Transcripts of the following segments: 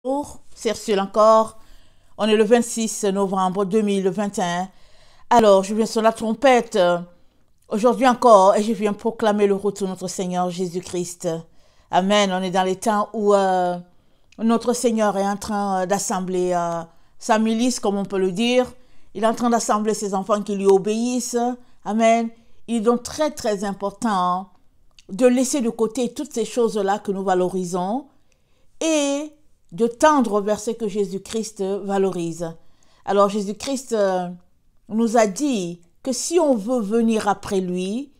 Bonjour, c'est Ursule encore. On est le 26 novembre 2021. Alors, je viens sur la trompette aujourd'hui encore et je viens proclamer le retour de notre Seigneur Jésus-Christ. Amen. On est dans les temps où notre Seigneur est en train d'assembler sa milice, comme on peut le dire. Il est en train d'assembler ses enfants qui lui obéissent. Amen. Il est donc très très important de laisser de côté toutes ces choses-là que nous valorisons et de tendre vers ce que Jésus-Christ valorise. Alors Jésus-Christ nous a dit que si on veut venir après lui,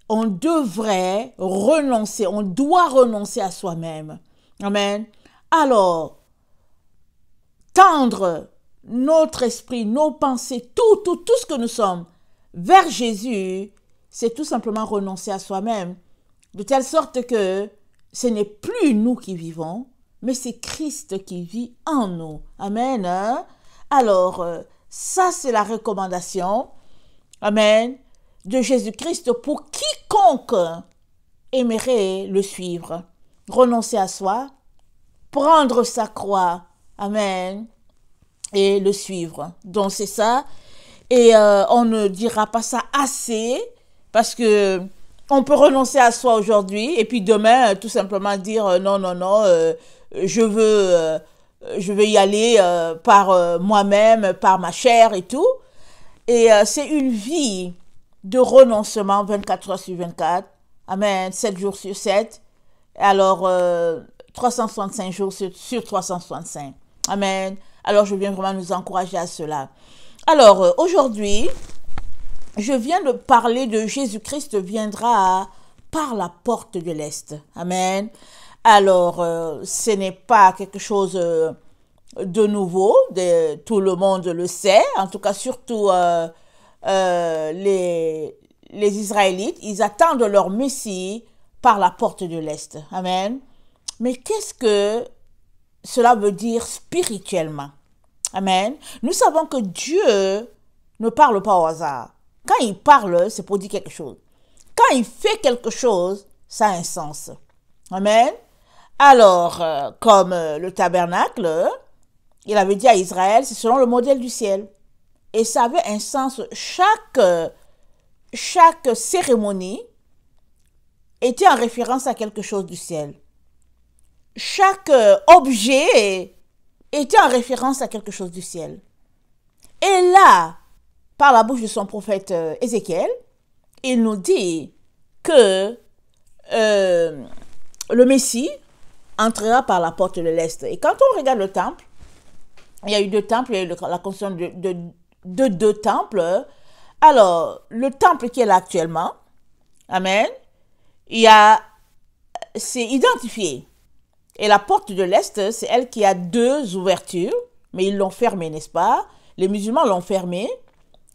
on devrait renoncer, on doit renoncer à soi-même. Amen. Alors, tendre notre esprit, nos pensées, tout ce que nous sommes vers Jésus, c'est tout simplement renoncer à soi-même. De telle sorte que ce n'est plus nous qui vivons, mais c'est Christ qui vit en nous. Amen. Alors, ça c'est la recommandation, amen, de Jésus-Christ pour quiconque aimerait le suivre. Renoncer à soi, prendre sa croix, amen, et le suivre. Donc c'est ça. Et on ne dira pas ça assez, parce que on peut renoncer à soi aujourd'hui, et puis demain, tout simplement dire non, je veux y aller par moi-même, par ma chair et tout. Et c'est une vie de renoncement 24 heures sur 24. Amen. 7 jours sur 7. Alors, 365 jours sur 365. Amen. Alors, je viens vraiment nous encourager à cela. Alors, aujourd'hui, je viens de parler de Jésus-Christ viendra par la porte de l'Est. Amen. Alors, ce n'est pas quelque chose de nouveau, tout le monde le sait, en tout cas surtout les Israélites, ils attendent leur Messie par la porte de l'Est. Amen. Mais qu'est-ce que cela veut dire spirituellement? Amen. Nous savons que Dieu ne parle pas au hasard. Quand il parle, c'est pour dire quelque chose. Quand il fait quelque chose, ça a un sens. Amen. Alors, comme le tabernacle, il avait dit à Israël, c'est selon le modèle du ciel. Et ça avait un sens. Chaque cérémonie était en référence à quelque chose du ciel. Chaque objet était en référence à quelque chose du ciel. Et là, par la bouche de son prophète Ézéchiel, il nous dit que le Messie entrera par la porte de l'Est. Et quand on regarde le temple, il y a eu deux temples, il y a eu la construction de deux temples. Alors, le temple qui est là actuellement, amen, c'est identifié. Et la porte de l'Est, c'est elle qui a deux ouvertures, mais ils l'ont fermée, n'est-ce pas? Les musulmans l'ont fermée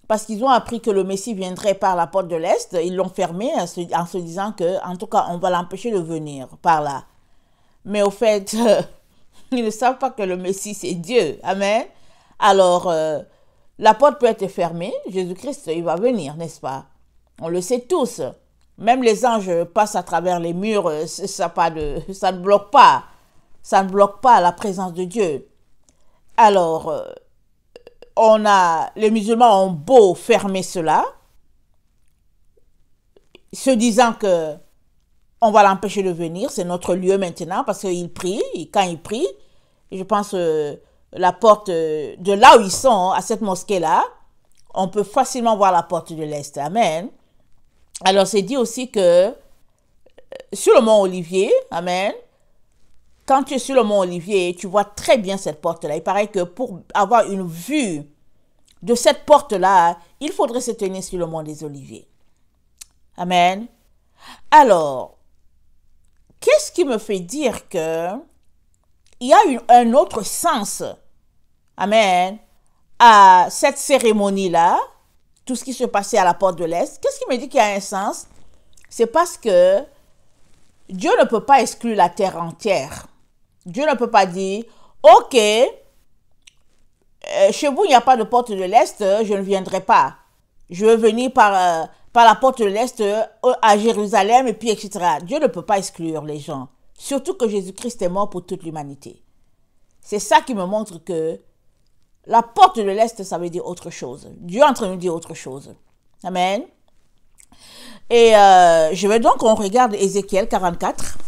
parce qu'ils ont appris que le Messie viendrait par la porte de l'Est. Ils l'ont fermée en se disant que, en tout cas, on va l'empêcher de venir par là. Mais au fait, ils ne savent pas que le Messie, c'est Dieu. Amen. Alors, la porte peut être fermée. Jésus-Christ, il va venir, n'est-ce pas? On le sait tous. Même les anges passent à travers les murs. Ça ne bloque pas. Ça ne bloque pas la présence de Dieu. Alors, les musulmans ont beau fermer cela, se disant que on va l'empêcher de venir, c'est notre lieu maintenant, parce qu'il prie, et quand il prie, je pense la porte de là où ils sont, à cette mosquée-là, on peut facilement voir la porte de l'Est. Amen. Alors c'est dit aussi que sur le mont Olivier, amen, quand tu es sur le mont Olivier, tu vois très bien cette porte-là. Il paraît que pour avoir une vue de cette porte-là, il faudrait se tenir sur le mont des Oliviers. Amen. Alors, qu'est-ce qui me fait dire que il y a un autre sens, amen, à cette cérémonie-là, tout ce qui se passait à la porte de l'Est? Qu'est-ce qui me dit qu'il y a un sens? C'est parce que Dieu ne peut pas exclure la terre entière. Dieu ne peut pas dire, ok, chez vous, il n'y a pas de porte de l'Est, je ne viendrai pas. Je veux venir par la porte de l'Est à Jérusalem, et puis etc. Dieu ne peut pas exclure les gens. Surtout que Jésus-Christ est mort pour toute l'humanité. C'est ça qui me montre que la porte de l'Est, ça veut dire autre chose. Dieu est en train de nous dire autre chose. Amen. Et je veux donc qu'on regarde Ézéchiel 44.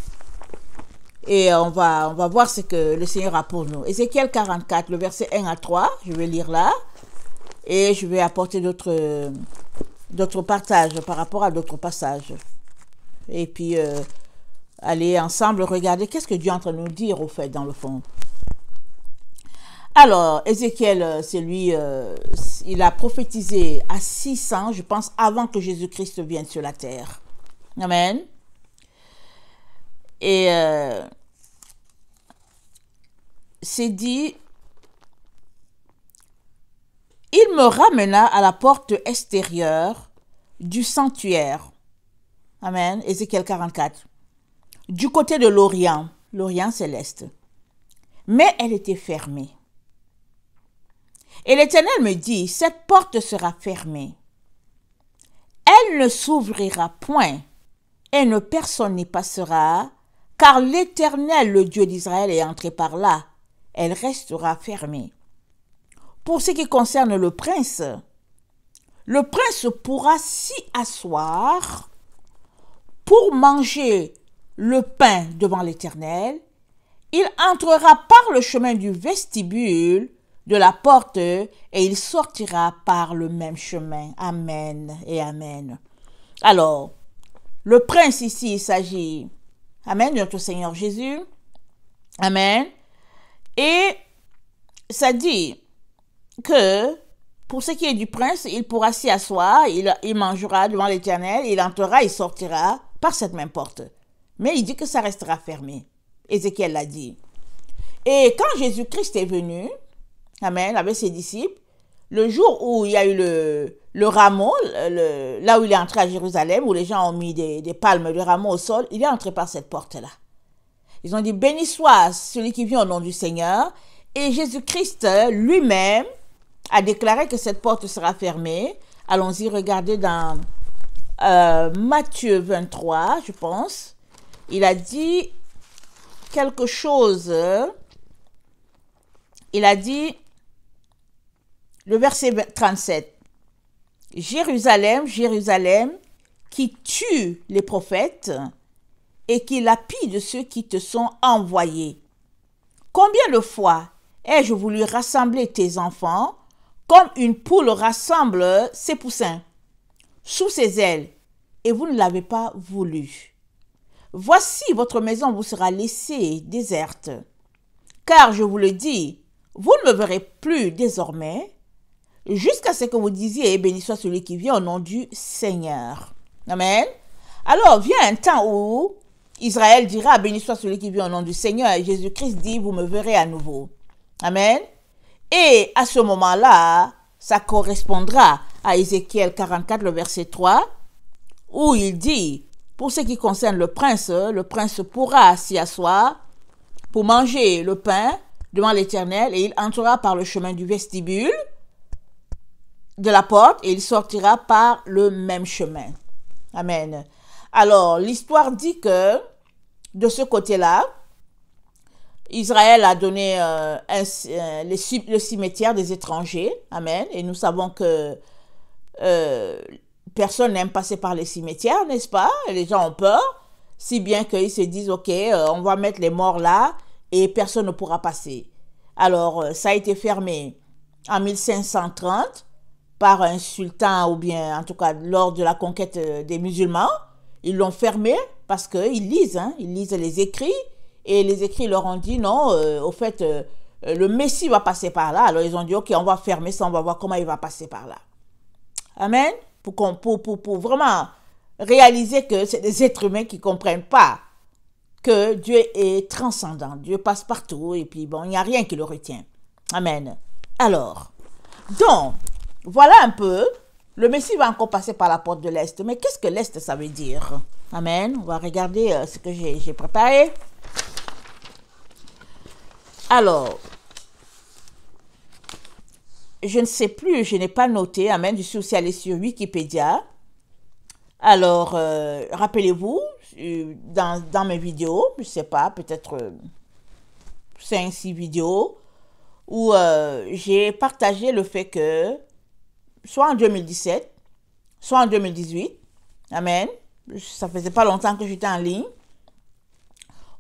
Et on va voir ce que le Seigneur a pour nous. Ézéchiel 44, le verset 1 à 3. Je vais lire là. Et je vais apporter d'autres partages par rapport à d'autres passages. Et puis, aller ensemble regarder qu'est-ce que Dieu est en train de nous dire, au fait, dans le fond. Alors, Ézéchiel, c'est lui, il a prophétisé à 600, je pense, avant que Jésus-Christ vienne sur la terre. Amen. Et c'est dit, il me ramena à la porte extérieure du sanctuaire. Amen. Ézéchiel 44. Du côté de l'Orient. L'Orient, c'est l'Est. Mais elle était fermée. Et l'Éternel me dit, cette porte sera fermée. Elle ne s'ouvrira point, et ne personne n'y passera, car l'Éternel, le Dieu d'Israël, est entré par là. Elle restera fermée. Pour ce qui concerne le prince pourra s'y asseoir pour manger le pain devant l'Éternel. Il entrera par le chemin du vestibule de la porte et il sortira par le même chemin. Amen et amen. Alors, le prince ici, il s'agit, amen, de notre Seigneur Jésus. Amen. Et ça dit que pour ce qui est du prince, il pourra s'y asseoir, il mangera devant l'Éternel, il entrera, il sortira par cette même porte. Mais il dit que ça restera fermé. Ézéchiel l'a dit. Et quand Jésus-Christ est venu, amen, avec ses disciples, le jour où il y a eu le rameau, là où il est entré à Jérusalem, où les gens ont mis des palmes de rameau au sol, il est entré par cette porte-là. Ils ont dit, béni soit celui qui vient au nom du Seigneur. Et Jésus-Christ lui-même a déclaré que cette porte sera fermée. Allons-y, regardez dans Matthieu 23, je pense. Il a dit quelque chose. Il a dit, le verset 37, « Jérusalem, Jérusalem, qui tue les prophètes et qui lapide ceux qui te sont envoyés. Combien de fois ai-je voulu rassembler tes enfants comme une poule rassemble ses poussins sous ses ailes, et vous ne l'avez pas voulu. Voici votre maison vous sera laissée déserte. Car je vous le dis, vous ne me verrez plus désormais, jusqu'à ce que vous disiez, béni soit celui qui vient au nom du Seigneur. » Amen. Alors vient un temps où Israël dira, béni soit celui qui vient au nom du Seigneur, et Jésus-Christ dit, vous me verrez à nouveau. Amen. Et à ce moment-là, ça correspondra à Ézéchiel 44, le verset 3, où il dit, pour ce qui concerne le prince pourra s'y asseoir pour manger le pain devant l'Éternel, et il entrera par le chemin du vestibule de la porte, et il sortira par le même chemin. Amen. Alors, l'histoire dit que, de ce côté-là, Israël a donné le cimetière des étrangers. Amen. Et nous savons que personne n'aime passer par les cimetières, n'est-ce pas? Les gens ont peur, si bien qu'ils se disent, ok, on va mettre les morts là et personne ne pourra passer. Alors, ça a été fermé en 1530 par un sultan, ou bien en tout cas lors de la conquête des musulmans. Ils l'ont fermé parce qu'ils lisent, ils lisent les écrits, et les écrits leur ont dit non, au fait, le Messie va passer par là. Alors ils ont dit, ok, on va fermer ça, on va voir comment il va passer par là. Amen. Pour vraiment réaliser que c'est des êtres humains qui ne comprennent pas que Dieu est transcendant. Dieu passe partout, et puis bon, il n'y a rien qui le retient. Amen. Alors, donc, voilà un peu. Le Messie va encore passer par la porte de l'Est. Mais qu'est-ce que l'Est, ça veut dire? Amen. On va regarder ce que j'ai préparé. Alors, je ne sais plus, je n'ai pas noté. Amen. Je suis aussi allée sur Wikipédia. Alors, rappelez-vous, dans mes vidéos, je ne sais pas, peut-être 5-6 vidéos où j'ai partagé le fait que, soit en 2017, soit en 2018, amen, ça faisait pas longtemps que j'étais en ligne,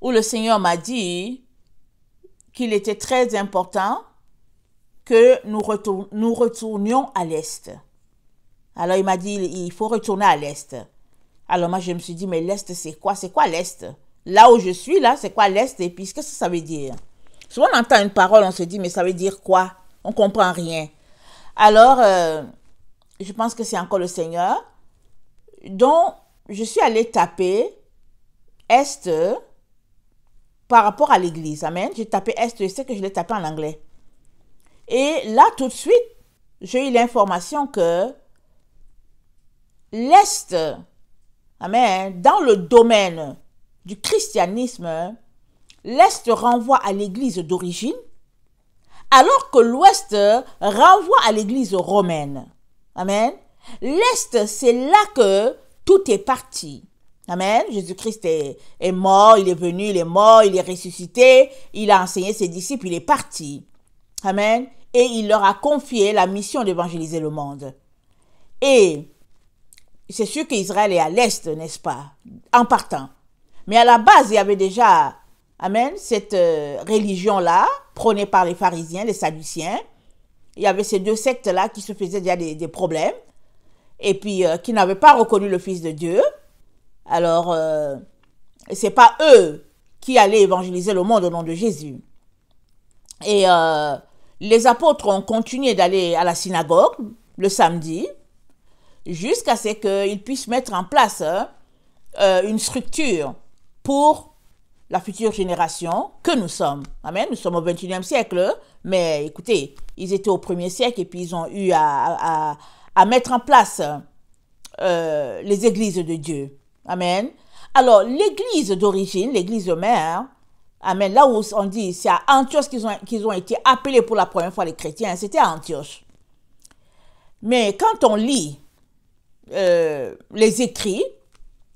où le Seigneur m'a dit qu'il était très important que nous retournions à l'Est. Alors il m'a dit, il faut retourner à l'Est. Alors moi je me suis dit, mais l'Est c'est quoi? C'est quoi l'Est? Là où je suis, là, c'est quoi l'Est? Et puis qu'est-ce que ça veut dire? Souvent on entend une parole, on se dit, mais ça veut dire quoi? On comprend rien. Alors, je pense que c'est encore le Seigneur. Donc, je suis allée taper Est par rapport à l'église. Amen. J'ai tapé Est, je sais que je l'ai tapé en anglais. Et là, tout de suite, j'ai eu l'information que l'Est, amen, dans le domaine du christianisme, l'Est renvoie à l'église d'origine, alors que l'Ouest renvoie à l'église romaine. Amen. L'Est, c'est là que tout est parti. Amen. Jésus-Christ est mort, il est venu, il est mort, il est ressuscité, il a enseigné ses disciples, il est parti. Amen. Et il leur a confié la mission d'évangéliser le monde. Et c'est sûr qu'Israël est à l'Est, n'est-ce pas, en partant. Mais à la base, il y avait déjà, amen, cette religion-là, prônée par les pharisiens, les sadduciens. Il y avait ces deux sectes-là qui se faisaient déjà des problèmes. Et puis, qui n'avaient pas reconnu le Fils de Dieu. Alors, c'est pas eux qui allaient évangéliser le monde au nom de Jésus. Et les apôtres ont continué d'aller à la synagogue le samedi, jusqu'à ce qu'ils puissent mettre en place une structure pour la future génération que nous sommes. Amen. Nous sommes au 21e siècle, mais écoutez, ils étaient au 1er siècle et puis ils ont eu à mettre en place les églises de Dieu. Amen. Alors, l'église d'origine, l'église mère, amen, là où on dit, c'est à Antioche qu'ils ont été appelés pour la première fois les chrétiens, c'était à Antioche. Mais quand on lit les écrits,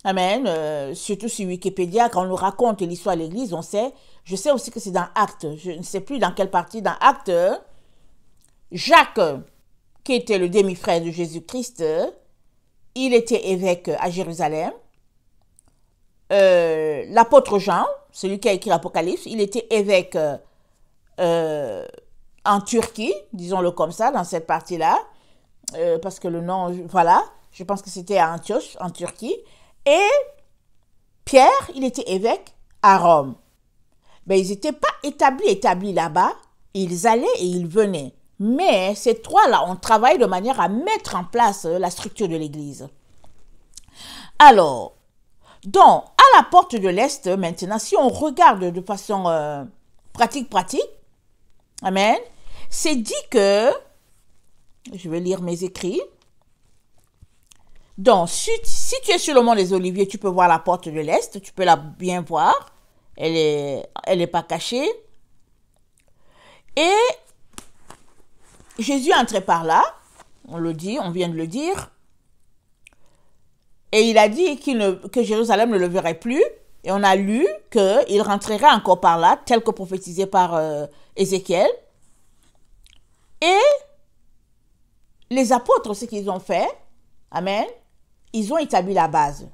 amen, surtout sur Wikipédia, quand on nous raconte l'histoire de l'église, on sait, je sais aussi que c'est dans Actes, je ne sais plus dans quelle partie, dans Actes, Jacques, qui était le demi-frère de Jésus-Christ, il était évêque à Jérusalem. L'apôtre Jean, celui qui a écrit l'Apocalypse, il était évêque en Turquie, disons-le comme ça, dans cette partie-là, parce que le nom, voilà, je pense que c'était à Antioche, en Turquie. Et Pierre, il était évêque à Rome. Mais ils n'étaient pas établis là-bas, ils allaient et ils venaient. Mais ces trois-là ont travaillé de manière à mettre en place la structure de l'Église. Alors, donc, à la porte de l'Est, maintenant, si on regarde de façon pratique, amen, c'est dit que, je vais lire mes écrits, donc, si tu es sur le mont des Oliviers, tu peux voir la porte de l'Est, tu peux la bien voir, elle est pas cachée, et Jésus entrait par là, on le dit, on vient de le dire, et il a dit que Jérusalem ne le verrait plus, et on a lu qu'il rentrerait encore par là, tel que prophétisé par Ézéchiel. Et les apôtres, ce qu'ils ont fait, amen, ils ont établi la base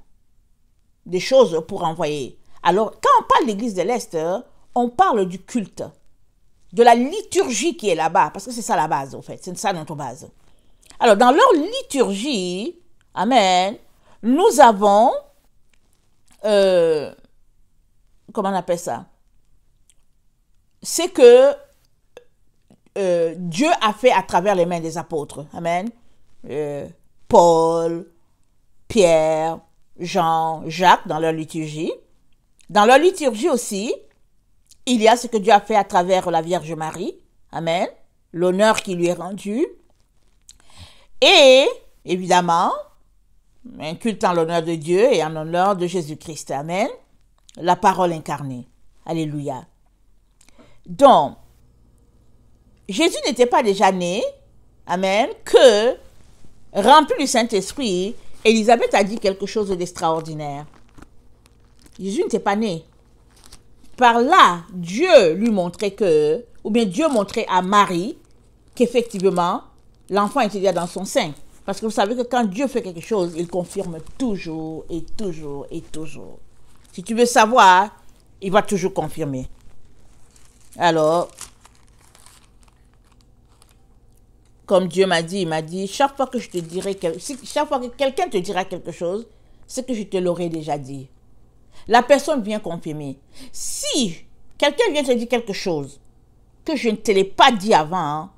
des choses pour envoyer. Alors, quand on parle de l'église de l'Est, on parle du culte, de la liturgie qui est là-bas, parce que c'est ça la base, en fait, c'est ça notre base. Alors, dans leur liturgie, amen, nous avons, comment on appelle ça? C'est que Dieu a fait à travers les mains des apôtres, amen. Paul, Pierre, Jean, Jacques, dans leur liturgie. Dans leur liturgie aussi, il y a ce que Dieu a fait à travers la Vierge Marie, amen, l'honneur qui lui est rendu. Et, évidemment, un culte en l'honneur de Dieu et en l'honneur de Jésus-Christ, amen, la parole incarnée, alléluia. Donc, Jésus n'était pas déjà né, amen, que, rempli du Saint-Esprit, Élisabeth a dit quelque chose d'extraordinaire. Jésus n'était pas né. par là, Dieu lui montrait que, ou bien Dieu montrait à Marie qu'effectivement, l'enfant était déjà dans son sein. Parce que vous savez que quand Dieu fait quelque chose, il confirme toujours et toujours et toujours. Si tu veux savoir, il va toujours confirmer. Alors, comme Dieu m'a dit, il m'a dit, chaque fois que je te dirai, chaque fois que quelqu'un te dira quelque chose, c'est que je te l'aurais déjà dit. La personne vient confirmer. Si quelqu'un vient te dire quelque chose que je ne te l'ai pas dit avant, hein,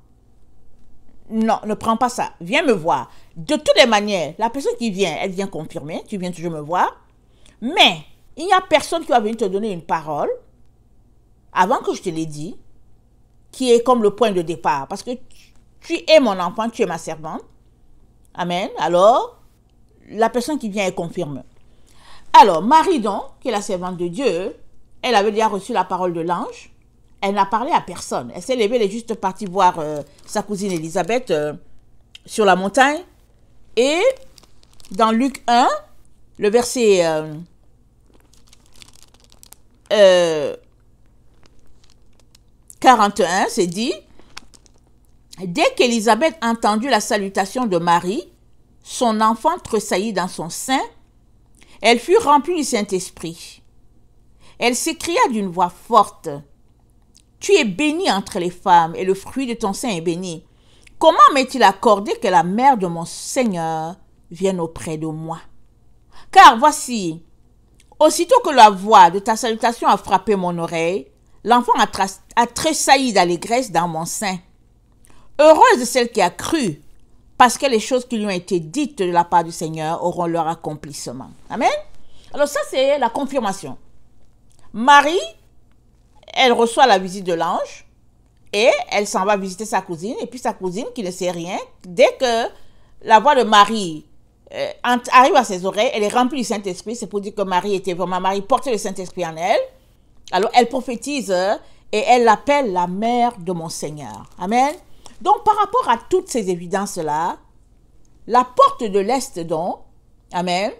non, ne prends pas ça. Viens me voir. De toutes les manières, la personne qui vient, elle vient confirmer. Tu viens toujours me voir. Mais il n'y a personne qui va venir te donner une parole avant que je te l'ai dit, qui est comme le point de départ. Parce que tu es mon enfant, tu es ma servante. Amen. Alors, la personne qui vient, elle confirme. Alors, Marie, donc, qui est la servante de Dieu, elle avait déjà reçu la parole de l'ange. Elle n'a parlé à personne. Elle s'est levée, elle est juste partie voir sa cousine Élisabeth sur la montagne. Et dans Luc 1, le verset 41, c'est dit, dès qu'Élisabeth entendit la salutation de Marie, son enfant tressaillit dans son sein, elle fut remplie du Saint-Esprit. Elle s'écria d'une voix forte, « Tu es bénie entre les femmes, et le fruit de ton sein est béni. Comment m'est-il accordé que la mère de mon Seigneur vienne auprès de moi? Car voici, aussitôt que la voix de ta salutation a frappé mon oreille, l'enfant a tressailli d'allégresse dans mon sein. Heureuse celle qui a cru, parce que les choses qui lui ont été dites de la part du Seigneur auront leur accomplissement. » Amen. Alors ça, c'est la confirmation. Marie, elle reçoit la visite de l'ange et elle s'en va visiter sa cousine. Et puis sa cousine, qui ne sait rien, dès que la voix de Marie arrive à ses oreilles, elle est remplie du Saint-Esprit. C'est pour dire que Marie portait le Saint-Esprit en elle. Alors elle prophétise et elle l'appelle la mère de mon Seigneur. Amen. Donc par rapport à toutes ces évidences-là, la porte de l'Est donc, amen,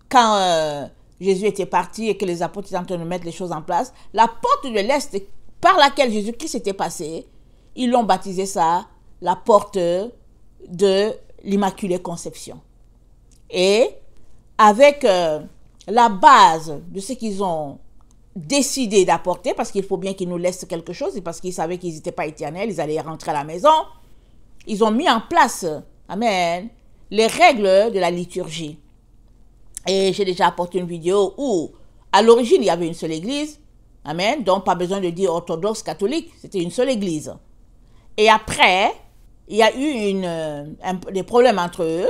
quand Jésus était parti et que les apôtres étaient en train de mettre les choses en place, la porte de l'Est par laquelle Jésus-Christ était passé, ils l'ont baptisé ça, la porte de l'Immaculée Conception. Et avec la base de ce qu'ils ont décidé d'apporter, parce qu'il faut bien qu'ils nous laissent quelque chose, et parce qu'ils savaient qu'ils n'étaient pas éternels, ils allaient rentrer à la maison, ils ont mis en place, amen, les règles de la liturgie. Et j'ai déjà apporté une vidéo où, à l'origine, il y avait une seule église, amen, donc pas besoin de dire orthodoxe, catholique, c'était une seule église. Et après, il y a eu des problèmes entre eux,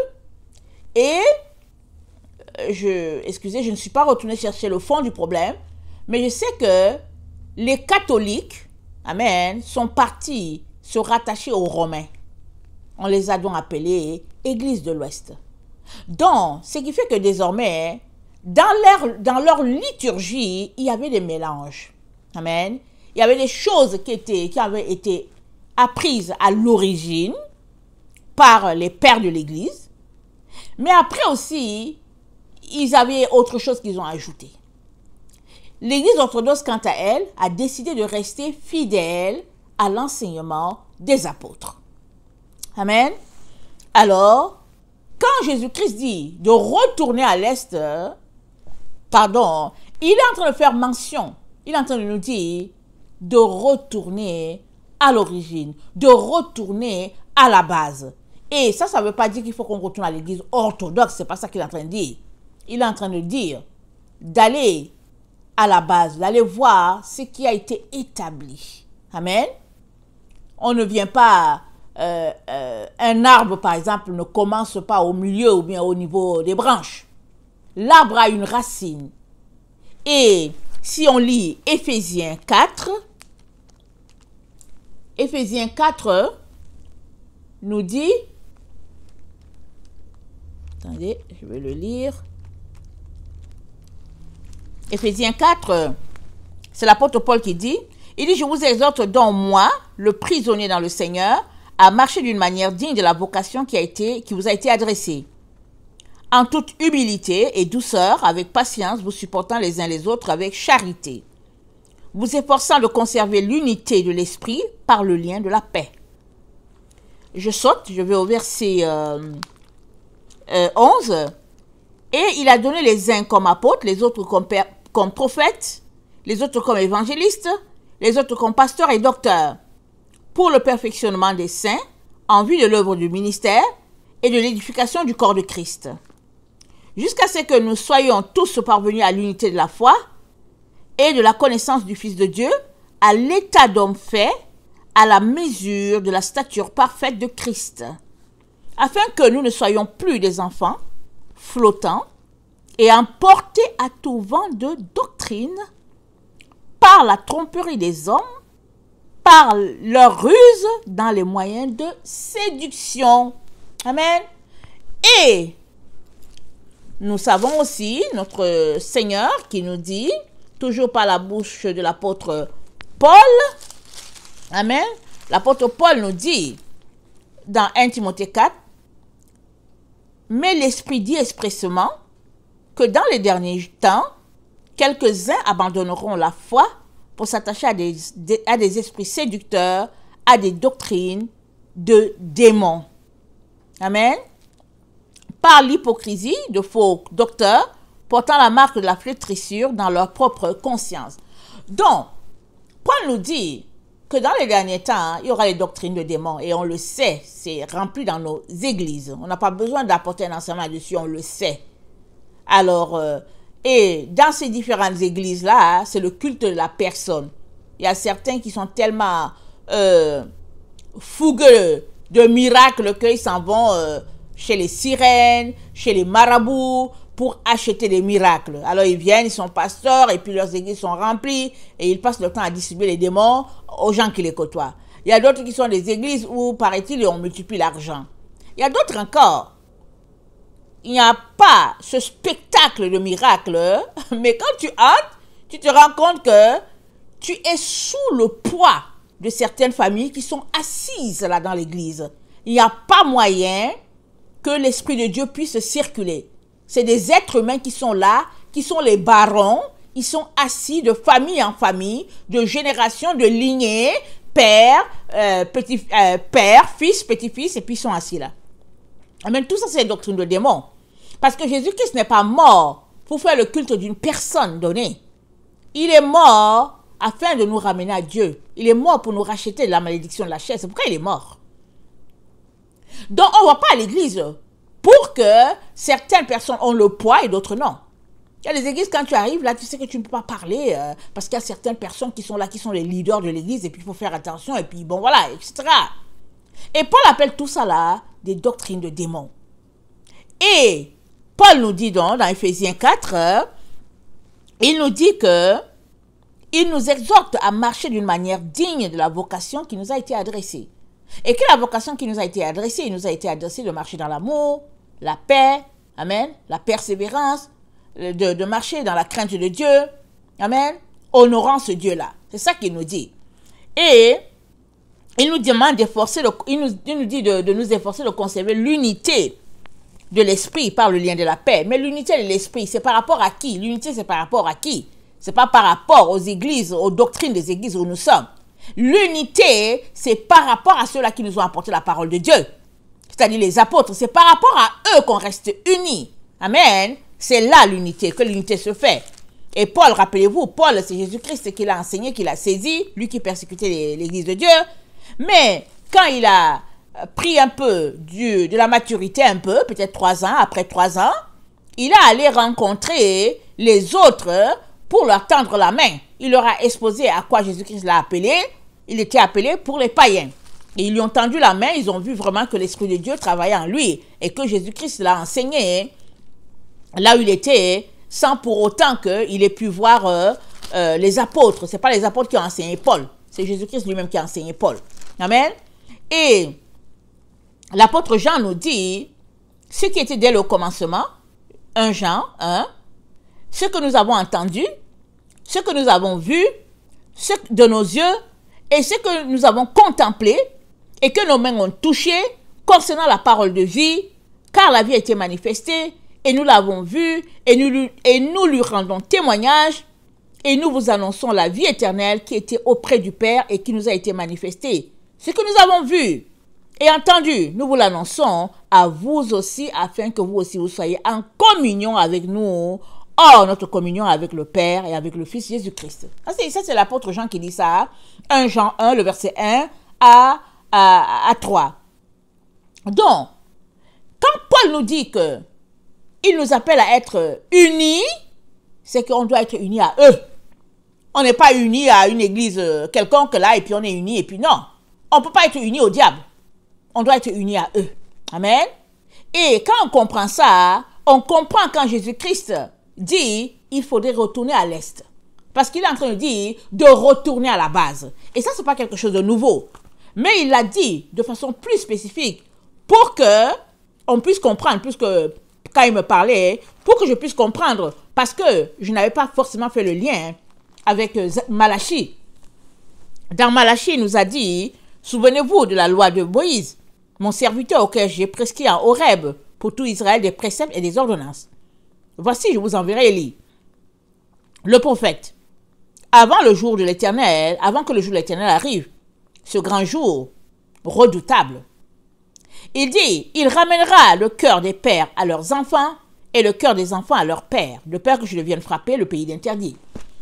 et, excusez, je ne suis pas retournée chercher le fond du problème, mais je sais que les catholiques, amen, sont partis se rattacher aux Romains. On les a donc appelés Église de l'Ouest. Donc, ce qui fait que désormais, dans leur liturgie, il y avait des mélanges. Amen. Il y avait des choses qui avaient été apprises à l'origine par les pères de l'Église. Mais après aussi, ils avaient autre chose qu'ils ont ajouté. L'Église orthodoxe, quant à elle, a décidé de rester fidèle à l'enseignement des apôtres. Amen. Alors, quand Jésus-Christ dit de retourner à l'Est, il est en train de faire mention, il est en train de nous dire de retourner à l'origine, de retourner à la base. Et ça ne veut pas dire qu'il faut qu'on retourne à l'Église orthodoxe, c'est pas ça qu'il est en train de dire. Il est en train de dire d'aller à la base, d'aller voir ce qui a été établi. Amen. On ne vient pas, un arbre par exemple ne commence pas au milieu ou bien au niveau des branches. L'arbre a une racine. Et si on lit Éphésiens 4 nous dit, attendez, je vais le lire. Éphésiens 4, c'est l'apôtre Paul qui dit, il dit, je vous exhorte donc moi, le prisonnier dans le Seigneur, à marcher d'une manière digne de la vocation qui vous a été adressée. En toute humilité et douceur, avec patience, vous supportant les uns les autres avec charité. vous efforçant de conserver l'unité de l'esprit par le lien de la paix. Je saute, je vais au verset 11. Et il a donné les uns comme apôtres, les autres comme prophètes, les autres comme évangélistes, les autres comme pasteurs et docteurs, pour le perfectionnement des saints, en vue de l'œuvre du ministère et de l'édification du corps de Christ, jusqu'à ce que nous soyons tous parvenus à l'unité de la foi et de la connaissance du Fils de Dieu, à l'état d'homme fait, à la mesure de la stature parfaite de Christ, afin que nous ne soyons plus des enfants flottants et emportés à tout vent de doctrine par la tromperie des hommes, par leur ruse dans les moyens de séduction. Amen. Et nous savons aussi notre Seigneur qui nous dit, toujours par la bouche de l'apôtre Paul, amen, l'apôtre Paul nous dit dans 1 Timothée 4, mais l'Esprit dit expressément que dans les derniers temps, quelques-uns abandonneront la foi pour s'attacher à des esprits séducteurs, à des doctrines de démons. Amen. Par l'hypocrisie de faux docteurs portant la marque de la flétrissure dans leur propre conscience. Donc, Paul nous dit que dans les derniers temps, il y aura les doctrines de démons. Et on le sait, c'est rempli dans nos églises. On n'a pas besoin d'apporter un enseignement dessus, on le sait. Alors, et dans ces différentes églises-là, c'est le culte de la personne. Il y a certains qui sont tellement fougueux de miracles qu'ils s'en vont chez les sirènes, chez les marabouts, pour acheter des miracles. Alors ils viennent, ils sont pasteurs, et puis leurs églises sont remplies, et ils passent le temps à distribuer les démons aux gens qui les côtoient. Il y a d'autres qui sont des églises où, paraît-il, on multiplie l'argent. Il y a d'autres encore. Il n'y a pas ce spectacle de miracles, mais quand tu entres, tu te rends compte que tu es sous le poids de certaines familles qui sont assises là dans l'église. Il n'y a pas moyen que l'Esprit de Dieu puisse circuler. C'est des êtres humains qui sont là, qui sont les barons. Ils sont assis de famille en famille, de génération, de lignée, père, père, fils, petit-fils, et puis ils sont assis là. Amen. Tout ça, c'est la doctrine de démons. Parce que Jésus-Christ n'est pas mort pour faire le culte d'une personne donnée. Il est mort afin de nous ramener à Dieu. Il est mort pour nous racheter de la malédiction de la chair. C'est pourquoi il est mort. Donc, on ne va pas à l'église pour que certaines personnes ont le poids et d'autres non. Il y a des églises, quand tu arrives, là, tu sais que tu ne peux pas parler parce qu'il y a certaines personnes qui sont là, qui sont les leaders de l'église, et puis il faut faire attention, et puis bon, voilà, etc. Et Paul appelle tout ça là des doctrines de démons. Et Paul nous dit donc, dans Ephésiens 4, il nous dit que il nous exhorte à marcher d'une manière digne de la vocation qui nous a été adressée. Et que la vocation qui nous a été adressée, il nous a été adressé de marcher dans l'amour, la paix, amen, la persévérance, de marcher dans la crainte de Dieu, amen, honorant ce Dieu-là. C'est ça qu'il nous dit. Et il nous demande d'efforcer, il nous dit de nous efforcer de conserver l'unité de l'esprit par le lien de la paix. Mais l'unité de l'esprit, c'est par rapport à qui? L'unité, c'est par rapport à qui? C'est pas par rapport aux églises, aux doctrines des églises où nous sommes. L'unité, c'est par rapport à ceux-là qui nous ont apporté la parole de Dieu. C'est-à-dire les apôtres. C'est par rapport à eux qu'on reste unis. Amen. C'est là l'unité, que l'unité se fait. Et Paul, rappelez-vous, Paul, c'est Jésus-Christ qui l'a enseigné, qui l'a saisi, lui qui persécutait l'église de Dieu. Mais quand il a pris un peu de la maturité, un peu, peut-être 3 ans, après 3 ans, il est allé rencontrer les autres pour leur tendre la main. Il leur a exposé à quoi Jésus-Christ l'a appelé. Il était appelé pour les païens. Et ils lui ont tendu la main, ils ont vu vraiment que l'Esprit de Dieu travaillait en lui et que Jésus-Christ l'a enseigné là où il était, sans pour autant qu'il ait pu voir les apôtres. Ce n'est pas les apôtres qui ont enseigné Paul, c'est Jésus-Christ lui-même qui a enseigné Paul. Amen. Et l'apôtre Jean nous dit, ce qui était dès le commencement, 1 Jean 1, ce que nous avons entendu, ce que nous avons vu, ce de nos yeux, et ce que nous avons contemplé, et que nos mains ont touché, concernant la parole de vie, car la vie a été manifestée, et nous l'avons vue, et nous lui rendons témoignage, Et nous vous annonçons la vie éternelle qui était auprès du Père et qui nous a été manifestée. Ce que nous avons vu et entendu, nous vous l'annonçons à vous aussi, afin que vous aussi vous soyez en communion avec nous. Or, notre communion avec le Père et avec le Fils Jésus-Christ. Ça, c'est l'apôtre Jean qui dit ça. 1 Jean 1, le verset 1 à 3. Donc, quand Paul nous dit que il nous appelle à être unis, c'est qu'on doit être unis à eux. On n'est pas unis à une église quelconque là, et puis on est unis, et puis non. On ne peut pas être unis au diable. On doit être unis à eux. Amen. Et quand on comprend ça, on comprend quand Jésus-Christ dit il faudrait retourner à l'Est. Parce qu'il est en train de dire de retourner à la base. Et ça, ce n'est pas quelque chose de nouveau. Mais il l'a dit de façon plus spécifique pour que on puisse comprendre, puisque quand il me parlait, pour que je puisse comprendre, parce que je n'avais pas forcément fait le lien avec Malachie. Dans Malachie, il nous a dit, souvenez-vous de la loi de Moïse, mon serviteur auquel j'ai prescrit en Horeb pour tout Israël des préceptes et des ordonnances. Voici, je vous enverrai Élie, le prophète, avant le jour de l'Éternel, avant que le jour de l'Éternel arrive, ce grand jour redoutable. Il dit, il ramènera le cœur des pères à leurs enfants et le cœur des enfants à leurs pères, de peur que je ne vienne frapper le pays d'interdit.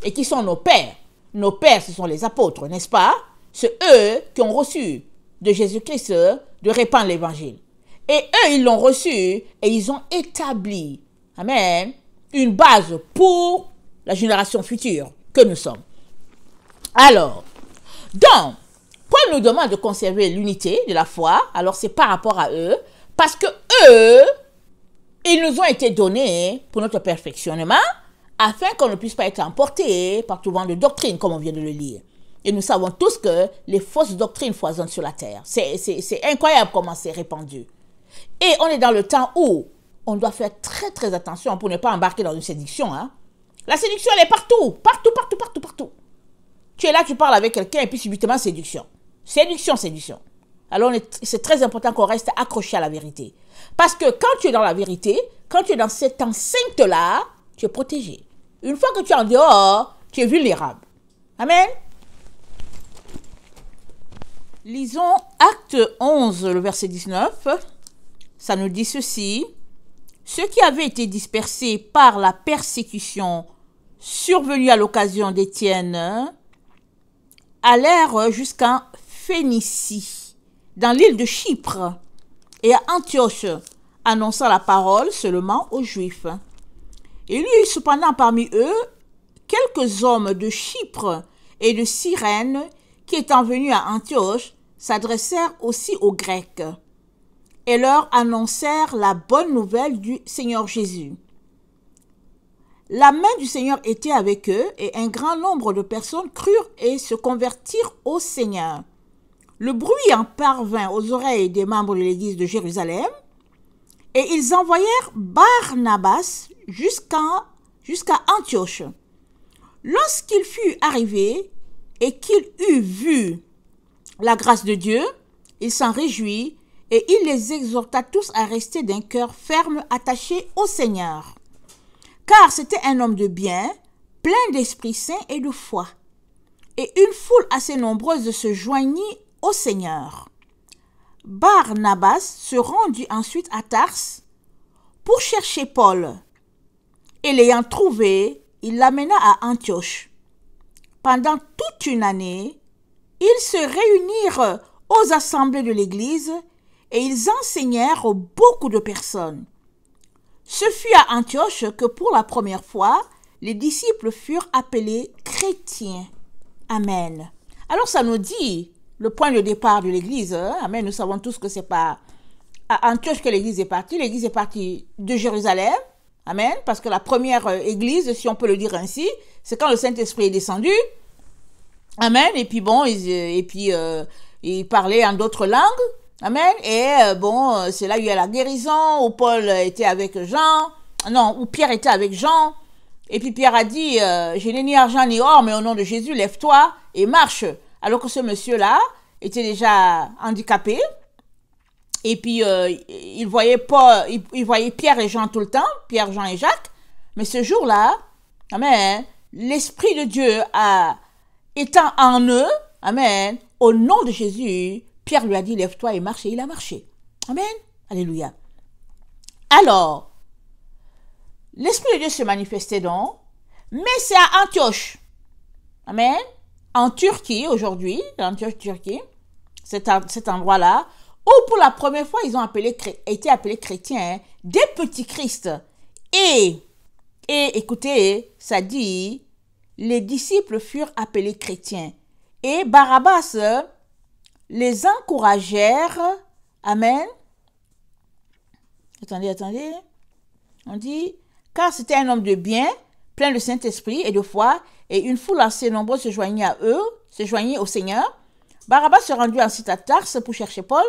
Et qui sont nos pères? Nos pères, ce sont les apôtres, n'est-ce pas? C'est eux qui ont reçu de Jésus-Christ de répandre l'évangile. Et eux, ils l'ont reçu et ils ont établi, amen, une base pour la génération future que nous sommes. Alors, donc, Paul nous demande de conserver l'unité de la foi. Alors, c'est par rapport à eux, parce que eux, ils nous ont été donnés pour notre perfectionnement, afin qu'on ne puisse pas être emporté par tout vent de doctrine, comme on vient de le lire. Et nous savons tous que les fausses doctrines foisonnent sur la terre. C'est incroyable comment c'est répandu. Et on est dans le temps où on doit faire très très attention pour ne pas embarquer dans une séduction. Hein. La séduction, elle est partout, partout, partout, partout, partout. Tu es là, tu parles avec quelqu'un et puis subitement séduction. Séduction, séduction. Alors c'est très important qu'on reste accroché à la vérité. Parce que quand tu es dans la vérité, quand tu es dans cette enceinte-là, tu es protégé. Une fois que tu es en dehors, tu es vulnérable. Amen. Lisons Acte 11, le verset 19. Ça nous dit ceci. Ceux qui avaient été dispersés par la persécution survenue à l'occasion d'Étienne allèrent jusqu'en Phénicie, dans l'île de Chypre, et à Antioche, annonçant la parole seulement aux Juifs. Il y eut cependant parmi eux quelques hommes de Chypre et de Cyrène qui, étant venus à Antioche, s'adressèrent aussi aux Grecs et leur annoncèrent la bonne nouvelle du Seigneur Jésus. La main du Seigneur était avec eux et un grand nombre de personnes crurent et se convertirent au Seigneur. Le bruit en parvint aux oreilles des membres de l'église de Jérusalem et ils envoyèrent Barnabas jusqu'à Antioche. Lorsqu'il fut arrivé et qu'il eut vu la grâce de Dieu, il s'en réjouit et il les exhorta tous à rester d'un cœur ferme attaché au Seigneur. Car c'était un homme de bien, plein d'Esprit Saint et de foi. Et une foule assez nombreuse se joignit au Seigneur. Barnabas se rendit ensuite à Tarse pour chercher Paul. Et l'ayant trouvé, il l'amena à Antioche. Pendant toute une année, ils se réunirent aux assemblées de l'Église et ils enseignèrent beaucoup de personnes. Ce fut à Antioche que pour la première fois, les disciples furent appelés chrétiens. Amen. Alors ça nous dit le point de départ de l'Église. Amen. Nous savons tous que c'est pas à Antioche que l'Église est partie. L'Église est partie de Jérusalem. Amen. Parce que la première Église, si on peut le dire ainsi, c'est quand le Saint-Esprit est descendu. Amen. Et puis bon, ils parlaient en d'autres langues. Amen. Et c'est là où il y a la guérison, où Paul était avec Jean. Non, où Pierre était avec Jean. Et puis Pierre a dit, je n'ai ni argent ni or, mais au nom de Jésus, lève-toi et marche. Alors que ce monsieur-là était déjà handicapé. Et puis, il voyait Pierre et Jean tout le temps, Pierre, Jean et Jacques. Mais ce jour-là, amen, l'Esprit de Dieu étant en eux, amen, au nom de Jésus, Pierre lui a dit, lève-toi et marche, et il a marché. Amen. Alléluia. Alors, l'Esprit de Dieu se manifestait donc, mais c'est à Antioche. Amen. En Turquie, aujourd'hui, Antioche, Turquie, cet endroit-là, où pour la première fois, ils ont été appelés chrétiens, hein, des petits Christ. Et écoutez, ça dit, les disciples furent appelés chrétiens. Et Barabbas les encouragèrent. Amen. Attendez. On dit, car c'était un homme de bien, plein de Saint-Esprit et de foi, et une foule assez nombreuse se joignit à eux, se joignit au Seigneur. Barabbas se rendit ensuite à Tarse pour chercher Paul,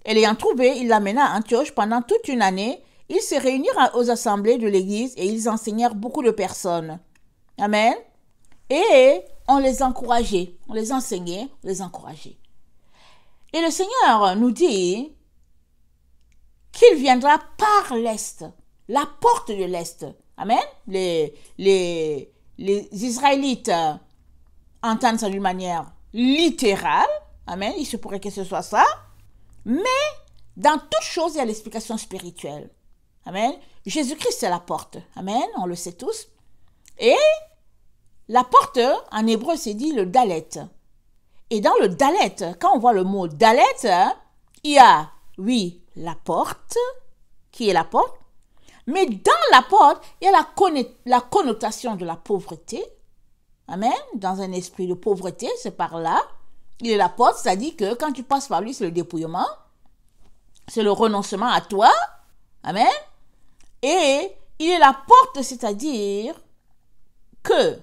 et l'ayant trouvé, il l'amena à Antioche pendant toute une année. Ils se réunirent aux assemblées de l'église et ils enseignèrent beaucoup de personnes. Amen. Et on les encourageait, on les enseignait, on les encourageait. Et le Seigneur nous dit qu'il viendra par l'Est, la porte de l'Est. Amen. Les Israélites entendent ça d'une manière littérale. Amen. Il se pourrait que ce soit ça. Mais dans toute chose, il y a l'explication spirituelle. Amen. Jésus-Christ, c'est la porte. Amen. On le sait tous. Et la porte, en hébreu, c'est dit le dalet. Et dans le dalet, quand on voit le mot dalet, il y a, oui, la porte, qui est la porte. Mais dans la porte, il y a la connotation de la pauvreté. Amen. Dans un esprit de pauvreté, c'est par là. Il est la porte, c'est-à-dire que quand tu passes par lui, c'est le dépouillement. C'est le renoncement à toi. Amen. Et il est la porte, c'est-à-dire que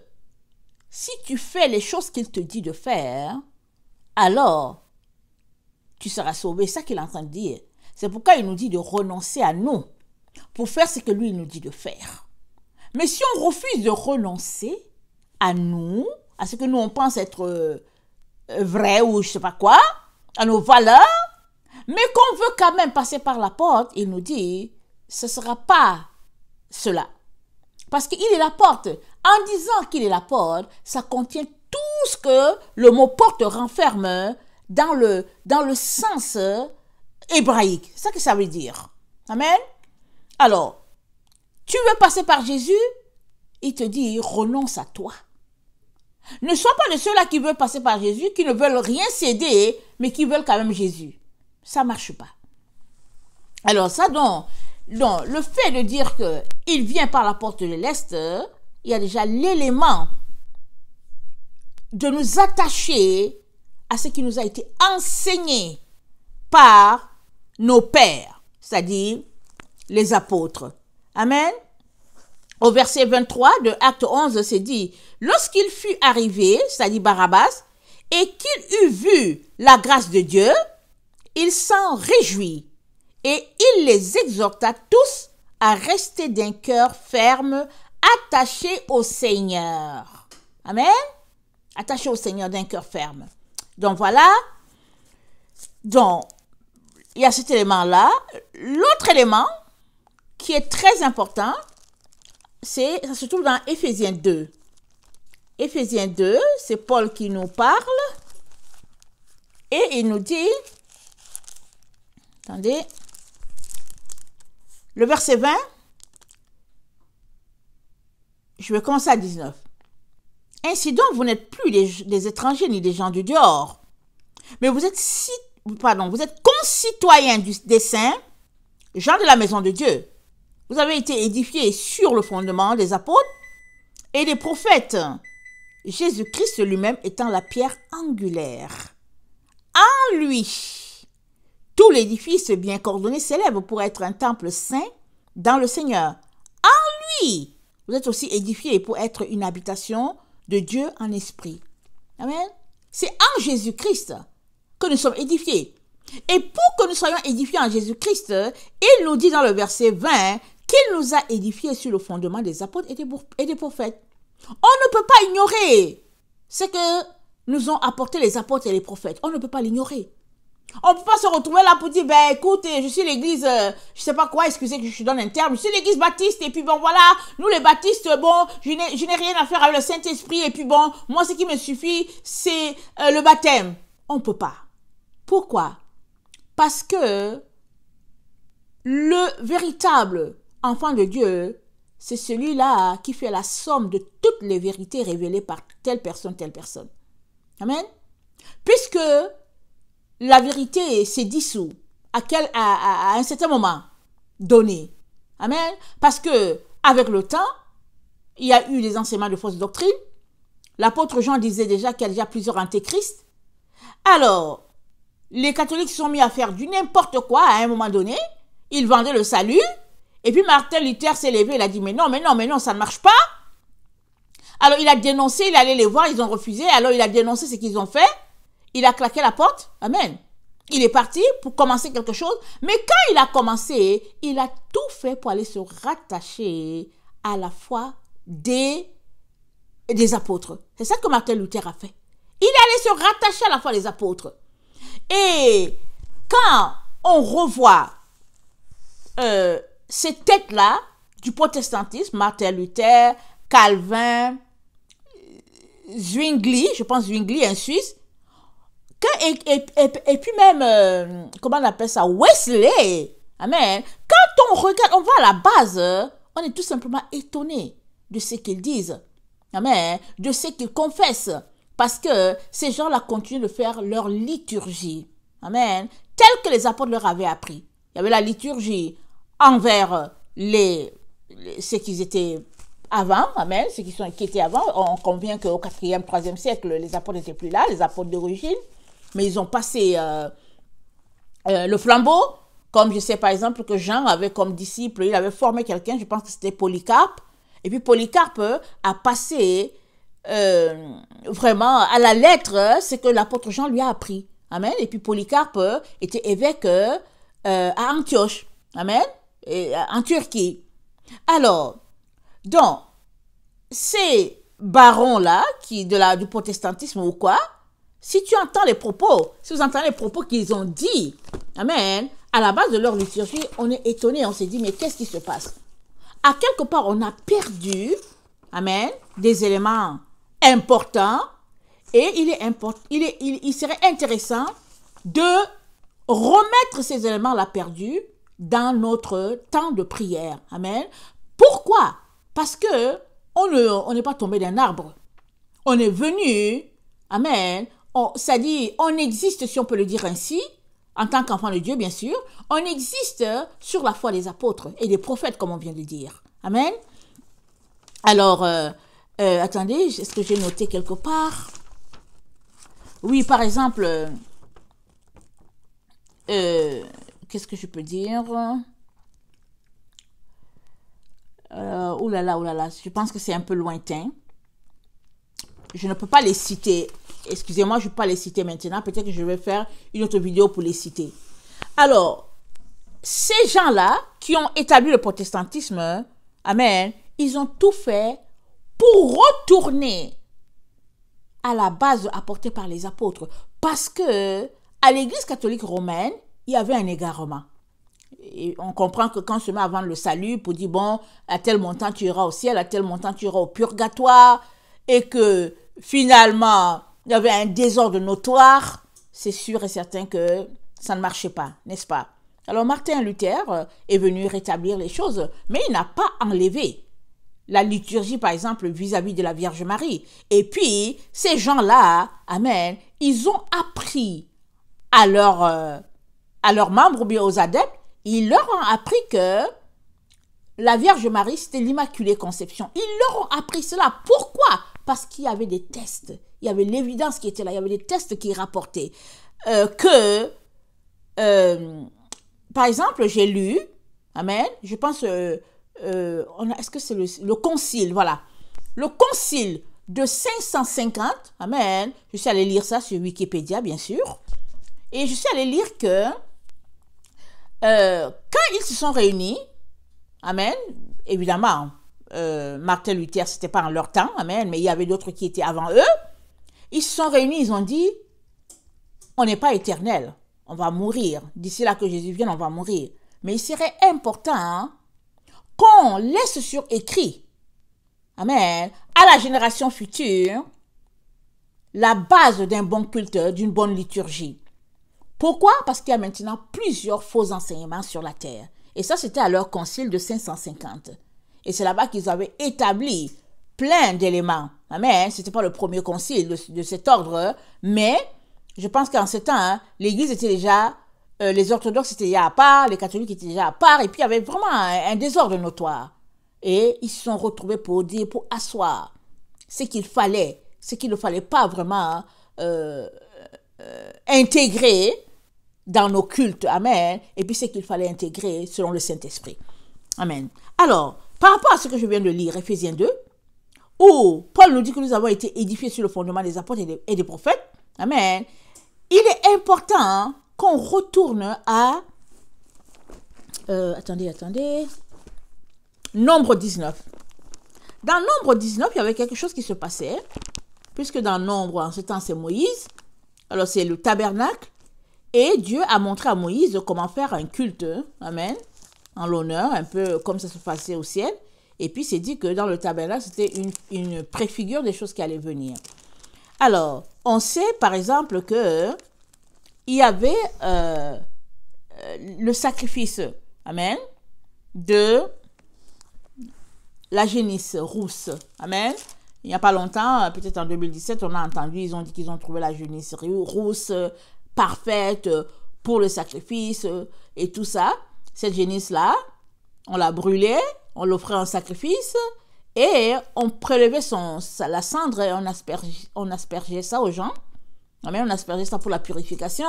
si tu fais les choses qu'il te dit de faire, alors tu seras sauvé. C'est ça qu'il est en train de dire. C'est pourquoi il nous dit de renoncer à nous pour faire ce que lui il nous dit de faire. Mais si on refuse de renoncer à nous, à ce que nous on pense être vrai ou je sais pas quoi, à nos valeurs, mais qu'on veut quand même passer par la porte, il nous dit, ce ne sera pas cela. Parce qu'il est la porte. En disant qu'il est la porte, ça contient tout ce que le mot porte renferme dans le sens hébraïque. C'est ça que ça veut dire. Amen. Alors, tu veux passer par Jésus, il te dit, renonce à toi. Ne sois pas de ceux-là qui veulent passer par Jésus, qui ne veulent rien céder, mais qui veulent quand même Jésus. Ça ne marche pas. Alors ça, donc, le fait de dire qu'il vient par la porte de l'Est, il y a déjà l'élément de nous attacher à ce qui nous a été enseigné par nos pères, c'est-à-dire les apôtres. Amen. Au verset 23 de Acte 11, c'est dit, lorsqu'il fut arrivé, c'est-à-dire Barabbas, et qu'il eut vu la grâce de Dieu, il s'en réjouit et il les exhorta tous à rester d'un cœur ferme, attachés au Seigneur. Amen. Attachés au Seigneur d'un cœur ferme. Donc voilà. Donc, il y a cet élément-là. L'autre élément qui est très important, ça se trouve dans Éphésiens 2. Éphésiens 2, c'est Paul qui nous parle. Et il nous dit, attendez, le verset 20, je vais commencer à 19. Ainsi donc, vous n'êtes plus des étrangers ni des gens du dehors, mais vous êtes concitoyens des saints, gens de la maison de Dieu. Vous avez été édifiés sur le fondement des apôtres et des prophètes, Jésus-Christ lui-même étant la pierre angulaire. En lui, tout l'édifice bien coordonné s'élève pour être un temple saint dans le Seigneur. En lui, vous êtes aussi édifiés pour être une habitation de Dieu en esprit. Amen. C'est en Jésus-Christ que nous sommes édifiés. Et pour que nous soyons édifiés en Jésus-Christ, il nous dit dans le verset 20 qu'il nous a édifiés sur le fondement des apôtres et des prophètes. On ne peut pas ignorer ce que nous ont apporté les apôtres et les prophètes. On ne peut pas l'ignorer. On ne peut pas se retrouver là pour dire, ben écoute, je suis l'église, je sais pas quoi, excusez que je donne un terme, je suis l'église baptiste, et puis bon voilà, nous les baptistes, bon, je n'ai rien à faire avec le Saint-Esprit, et puis bon, moi ce qui me suffit, c'est le baptême. On ne peut pas. Pourquoi? Parce que le véritable enfant de Dieu, c'est celui-là qui fait la somme de toutes les vérités révélées par telle personne. Amen. Puisque la vérité s'est dissoute à un certain moment donné. Amen. Parce que avec le temps, il y a eu les enseignements de fausses doctrines. L'apôtre Jean disait déjà qu'il y a déjà plusieurs antéchrists. Alors, les catholiques se sont mis à faire du n'importe quoi à un moment donné. Ils vendaient le salut. Et puis Martin Luther s'est levé, il a dit mais non, ça ne marche pas. Alors il a dénoncé, il allait les voir, ils ont refusé. Alors il a dénoncé ce qu'ils ont fait. Il a claqué la porte. Amen. Il est parti pour commencer quelque chose. Mais quand il a commencé, il a tout fait pour aller se rattacher à la foi des apôtres. C'est ça que Martin Luther a fait. Il est allé se rattacher à la foi des apôtres. Et quand on revoit ces têtes-là du protestantisme, Martin Luther, Calvin, Zwingli, je pense Zwingli, un Suisse, et puis même, comment on appelle ça, Wesley, amen. Quand on regarde, on va à la base, on est tout simplement étonné de ce qu'ils disent, amen, de ce qu'ils confessent, parce que ces gens-là continuent de faire leur liturgie, amen, telle que les apôtres leur avaient appris. Il y avait la liturgie envers ceux qui étaient avant, amen, ceux qui étaient avant. On convient qu'au 4e, 3e siècle, les apôtres n'étaient plus là, les apôtres d'origine, mais ils ont passé le flambeau, comme je sais par exemple que Jean avait comme disciple, il avait formé quelqu'un, je pense que c'était Polycarpe, et puis Polycarpe a passé vraiment à la lettre ce que l'apôtre Jean lui a appris, amen, et puis Polycarpe était évêque à Antioche, amen, et, en Turquie. Alors, donc, ces barons-là, du protestantisme ou quoi, si tu entends les propos, si vous entendez les propos qu'ils ont dit, amen, à la base de leur liturgie, on est étonné, on s'est dit, mais qu'est-ce qui se passe? À quelque part, on a perdu, amen, des éléments importants, et il serait intéressant de remettre ces éléments-là perdus dans notre temps de prière. Amen. Pourquoi? Parce que on n'est pas tombé d'un arbre. On est venu, amen, c'est-à-dire, on existe, si on peut le dire ainsi, en tant qu'enfant de Dieu, bien sûr, on existe sur la foi des apôtres et des prophètes, comme on vient de dire. Amen. Alors, attendez, est-ce que j'ai noté quelque part? Oui, par exemple, qu'est-ce que je peux dire? Oh là là, je pense que c'est un peu lointain. Je ne peux pas les citer. Excusez-moi, je ne peux pas les citer maintenant. Peut-être que je vais faire une autre vidéo pour les citer. Alors, ces gens-là qui ont établi le protestantisme, amen, ils ont tout fait pour retourner à la base apportée par les apôtres. Parce que à l'église catholique romaine, il y avait un égarement. Et on comprend que quand on se met à vendre le salut pour dire, bon, à tel montant tu iras au ciel, à tel montant tu iras au purgatoire, et que finalement, il y avait un désordre notoire, c'est sûr et certain que ça ne marchait pas, n'est-ce pas? Alors Martin Luther est venu rétablir les choses, mais il n'a pas enlevé la liturgie, par exemple, vis-à-vis de la Vierge Marie. Et puis, ces gens-là, amen, ils ont appris à leurs membres ou bien aux adeptes, ils leur ont appris que la Vierge Marie, c'était l'Immaculée Conception. Ils leur ont appris cela. Pourquoi? Parce qu'il y avait des tests. Il y avait l'évidence qui était là. Il y avait des tests qui rapportaient par exemple, j'ai lu, amen, je pense, est-ce que c'est le concile, voilà. Le concile de 550, amen, je suis allée lire ça sur Wikipédia, bien sûr. Et je suis allée lire que quand ils se sont réunis, amen, évidemment, Martin Luther, c'était pas en leur temps, amen, mais il y avait d'autres qui étaient avant eux. Ils se sont réunis, ils ont dit, on n'est pas éternel, on va mourir. D'ici là que Jésus vienne, on va mourir. Mais il serait important qu'on laisse sur écrit, amen, à la génération future, la base d'un bon culte, d'une bonne liturgie. Pourquoi? Parce qu'il y a maintenant plusieurs faux enseignements sur la terre. Et ça, c'était à leur concile de 550. Et c'est là-bas qu'ils avaient établi plein d'éléments. Amen. Ce n'était pas le premier concile de cet ordre, mais je pense qu'en ce temps, l'Église était déjà, les orthodoxes étaient déjà à part, les catholiques étaient déjà à part, et puis il y avait vraiment un désordre notoire. Et ils se sont retrouvés pour dire, pour asseoir ce qu'il ne fallait pas vraiment intégrer dans nos cultes. Amen. Et puis ce qu'il fallait intégrer selon le Saint-Esprit. Amen. Alors, par rapport à ce que je viens de lire, Éphésiens 2, où Paul nous dit que nous avons été édifiés sur le fondement des apôtres et des prophètes. Amen. Il est important qu'on retourne à... attendez. Nombre 19. Dans Nombre 19, il y avait quelque chose qui se passait, puisque dans Nombre, en ce temps, c'est Moïse. Alors, c'est le tabernacle. Et Dieu a montré à Moïse comment faire un culte. Amen. En l'honneur, un peu comme ça se passait au ciel. Et puis, c'est dit que dans le tabernacle, c'était une préfigure des choses qui allaient venir. Alors, on sait, par exemple, que il y avait le sacrifice, amen, de la génisse rousse, amen. Il n'y a pas longtemps, peut-être en 2017, on a entendu, ils ont dit qu'ils ont trouvé la génisse rousse, parfaite pour le sacrifice et tout ça. Cette génisse-là, on la brûlait, on l'offrait en sacrifice et on prélevait la cendre et on aspergeait ça aux gens. On aspergeait ça pour la purification.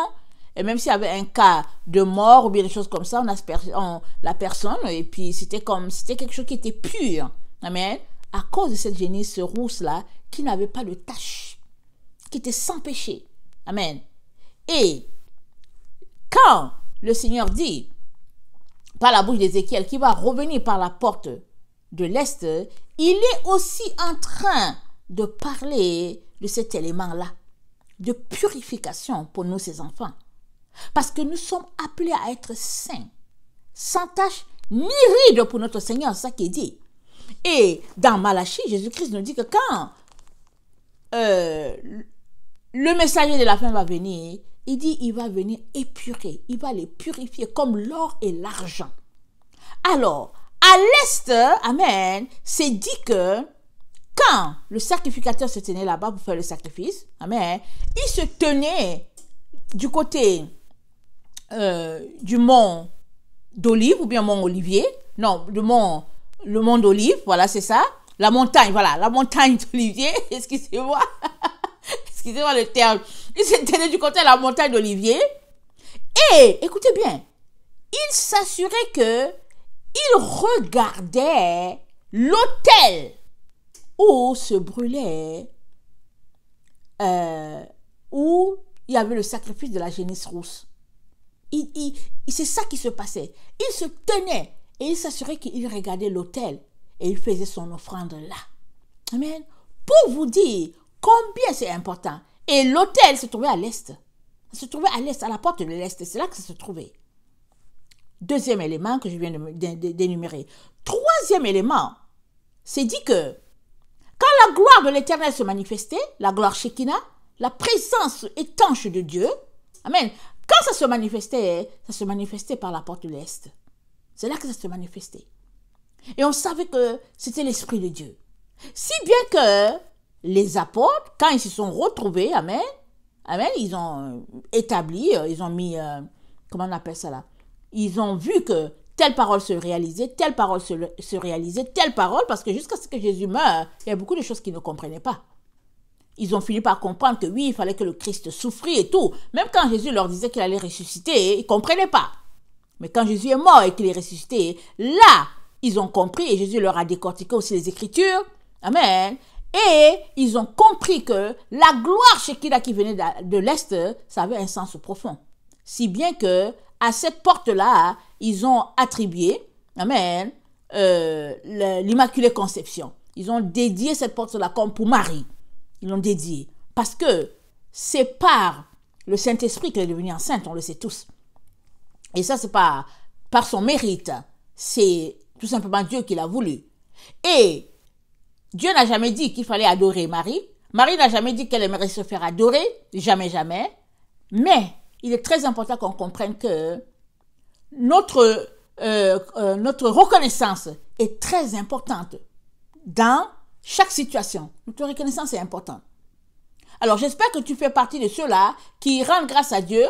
Et même s'il y avait un cas de mort ou bien des choses comme ça, on aspergeait la personne et puis c'était quelque chose qui était pur. Amen. À cause de cette génisse rousse-là qui n'avait pas de tache, qui était sans péché. Amen. Et quand le Seigneur dit par la bouche d'Ézéchiel qui va revenir par la porte de l'Est, il est aussi en train de parler de cet élément-là, de purification pour nous, ses enfants. Parce que nous sommes appelés à être saints, sans tache ni ride pour notre Seigneur, c'est ça qui est dit. Et dans Malachie, Jésus-Christ nous dit que quand le messager de la fin va venir, il dit il va venir épurer, il va les purifier comme l'or et l'argent. Alors, à l'Est, amen, c'est dit que quand le sacrificateur se tenait là-bas pour faire le sacrifice, amen, il se tenait du côté du mont d'Olive ou bien mont Olivier, non, le mont d'Olive, voilà, c'est ça, la montagne d'Olivier, excusez-moi le terme, il se tenait du côté de la montagne d'Olivier et, écoutez bien, il s'assurait que il regardait l'autel où se brûlait, où il y avait le sacrifice de la génisse rousse. C'est ça qui se passait. Il se tenait et il s'assurait qu'il regardait l'autel et il faisait son offrande là. Amen. Pour vous dire combien c'est important. Et l'autel se trouvait à l'est. Ça se trouvait à l'est, à la porte de l'est. C'est là que ça se trouvait. Deuxième élément que je viens d'énumérer. Troisième élément, c'est dit que quand la gloire de l'Éternel se manifestait, la gloire Shekinah, la présence étanche de Dieu, amen, quand ça se manifestait par la porte de l'Est. C'est là que ça se manifestait. Et on savait que c'était l'Esprit de Dieu. Si bien que les apôtres, quand ils se sont retrouvés, amen, ils ont établi, ils ont mis, comment on appelle ça là? Ils ont vu que telle parole se réalisait, telle parole se réalisait, telle parole, parce que jusqu'à ce que Jésus meure, il y a beaucoup de choses qu'ils ne comprenaient pas. Ils ont fini par comprendre que oui, il fallait que le Christ souffrit et tout. Même quand Jésus leur disait qu'il allait ressusciter, ils ne comprenaient pas. Mais quand Jésus est mort et qu'il est ressuscité, là, ils ont compris et Jésus leur a décortiqué aussi les Écritures. Amen. Et ils ont compris que la gloire Shekinah qui venait de l'Est, ça avait un sens profond. Si bien que à cette porte-là, ils ont attribué, amen, l'Immaculée Conception. Ils ont dédié cette porte-là comme pour Marie. Ils l'ont dédié. Parce que c'est par le Saint-Esprit qu'elle est devenue enceinte, on le sait tous. Et ça, c'est pas par son mérite, c'est tout simplement Dieu qui l'a voulu. Et Dieu n'a jamais dit qu'il fallait adorer Marie. Marie n'a jamais dit qu'elle aimerait se faire adorer, jamais, jamais. Mais il est très important qu'on comprenne que notre reconnaissance est très importante dans chaque situation. Notre reconnaissance est importante. Alors, j'espère que tu fais partie de ceux-là qui rendent grâce à Dieu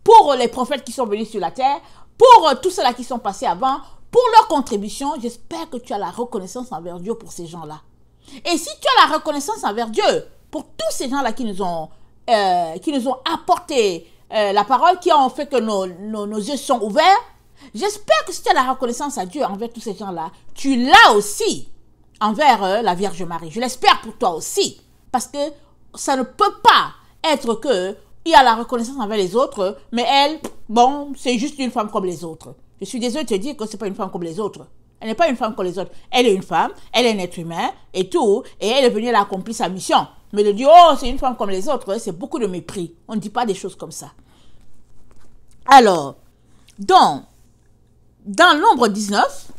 pour les prophètes qui sont venus sur la terre, pour tous ceux-là qui sont passés avant, pour leur contribution. J'espère que tu as la reconnaissance envers Dieu pour ces gens-là. Et si tu as la reconnaissance envers Dieu pour tous ces gens-là qui nous ont apporté la parole, qui ont fait que nos yeux sont ouverts, j'espère que si tu as la reconnaissance à Dieu envers tous ces gens-là, tu l'as aussi envers la Vierge Marie. Je l'espère pour toi aussi. Parce que ça ne peut pas être que il y a la reconnaissance envers les autres, mais elle, bon, c'est juste une femme comme les autres. Je suis désolée de te dire que c'est pas une femme comme les autres. Elle n'est pas une femme comme les autres. Elle est une femme, elle est un être humain et tout, et elle est venue, elle a accompli sa mission. Mais de dire, oh, c'est une femme comme les autres, c'est beaucoup de mépris. On ne dit pas des choses comme ça. Alors, donc, dans Nombre 19,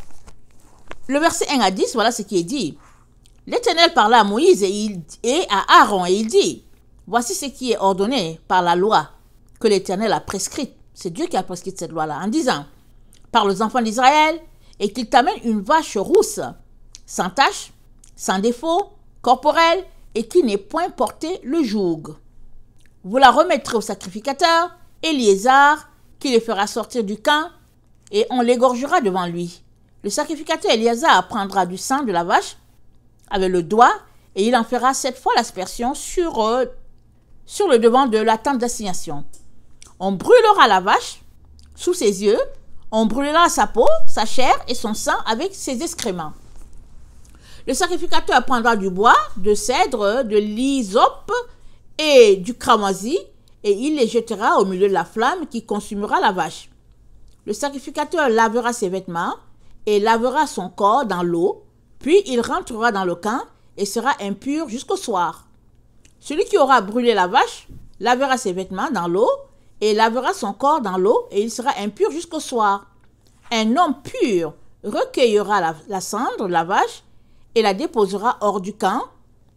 le verset 1 à 10, voilà ce qui est dit. L'Éternel parla à Moïse et à Aaron, et il dit, voici ce qui est ordonné par la loi que l'Éternel a prescrite. C'est Dieu qui a prescrit cette loi-là, en disant, par les enfants d'Israël, et qu'il t'amène une vache rousse, sans tache, sans défaut, corporelle, et qui n'ait point porté le joug. Vous la remettrez au sacrificateur, Éliézar, qui les fera sortir du camp, et on l'égorgera devant lui. Le sacrificateur Éliézar prendra du sang de la vache avec le doigt, et il en fera 7 fois l'aspersion sur le devant de la tente d'assignation. On brûlera la vache sous ses yeux, on brûlera sa peau, sa chair et son sang avec ses excréments. Le sacrificateur prendra du bois, de cèdre, de l'hysope et du cramoisi, et il les jettera au milieu de la flamme qui consumera la vache. Le sacrificateur lavera ses vêtements et lavera son corps dans l'eau, puis il rentrera dans le camp et sera impur jusqu'au soir. Celui qui aura brûlé la vache lavera ses vêtements dans l'eau et lavera son corps dans l'eau et il sera impur jusqu'au soir. Un homme pur recueillera la cendre de la vache et la déposera hors du camp,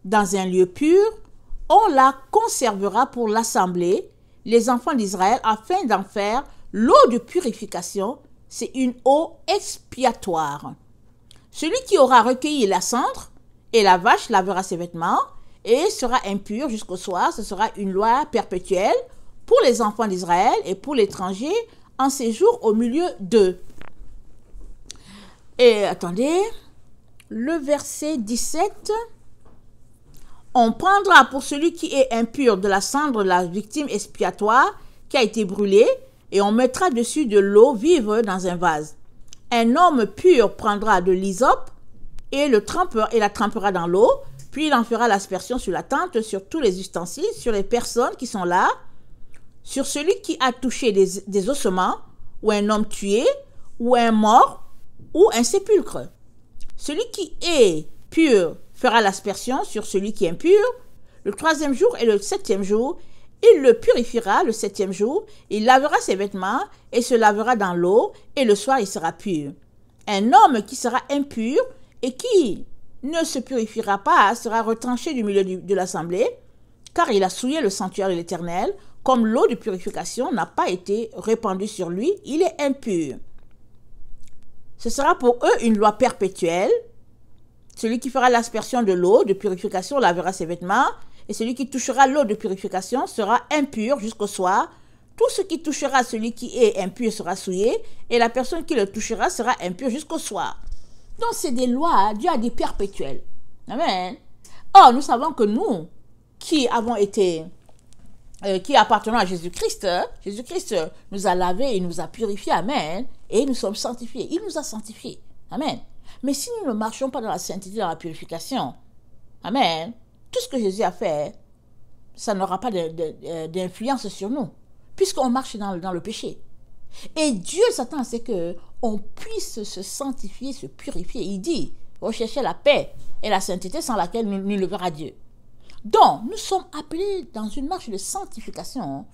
dans un lieu pur. On la conservera pour l'assemblée, les enfants d'Israël, afin d'en faire l'eau de purification. C'est une eau expiatoire. Celui qui aura recueilli la cendre et la vache lavera ses vêtements et sera impur jusqu'au soir. Ce sera une loi perpétuelle pour les enfants d'Israël et pour l'étranger en séjour au milieu d'eux. Et attendez, le verset 17. On prendra pour celui qui est impur de la cendre de la victime expiatoire qui a été brûlée et on mettra dessus de l'eau vive dans un vase. Un homme pur prendra de l'hysope et la trempera dans l'eau, puis il en fera l'aspersion sur la tente, sur tous les ustensiles, sur les personnes qui sont là, sur celui qui a touché des ossements, ou un homme tué, ou un mort, ou un sépulcre. Celui qui est pur fera l'aspersion sur celui qui est impur. Le 3e jour et le 7e jour, il le purifiera le 7e jour, il lavera ses vêtements et se lavera dans l'eau, et le soir il sera pur. Un homme qui sera impur et qui ne se purifiera pas sera retranché du milieu de l'assemblée, car il a souillé le sanctuaire de l'Éternel, comme l'eau de purification n'a pas été répandue sur lui, il est impur. Ce sera pour eux une loi perpétuelle. Celui qui fera l'aspersion de l'eau de purification lavera ses vêtements, et celui qui touchera l'eau de purification sera impur jusqu'au soir. Tout ce qui touchera celui qui est impur sera souillé, et la personne qui le touchera sera impure jusqu'au soir. Donc c'est des lois, Dieu a dit perpétuelles. Amen. Or, nous savons que nous, qui appartenons à Jésus-Christ, Jésus-Christ nous a lavés, il nous a purifiés, amen, et nous sommes sanctifiés. Il nous a sanctifiés, amen. Mais si nous ne marchons pas dans la sainteté, dans la purification, amen, tout ce que Jésus a fait, ça n'aura pas d'influence sur nous, puisqu'on marche dans le péché. Et Dieu s'attend à ce qu'on puisse se sanctifier, se purifier. Il dit, recherchez la paix et la sainteté sans laquelle nul ne verra Dieu. Donc, nous sommes appelés dans une marche de sanctification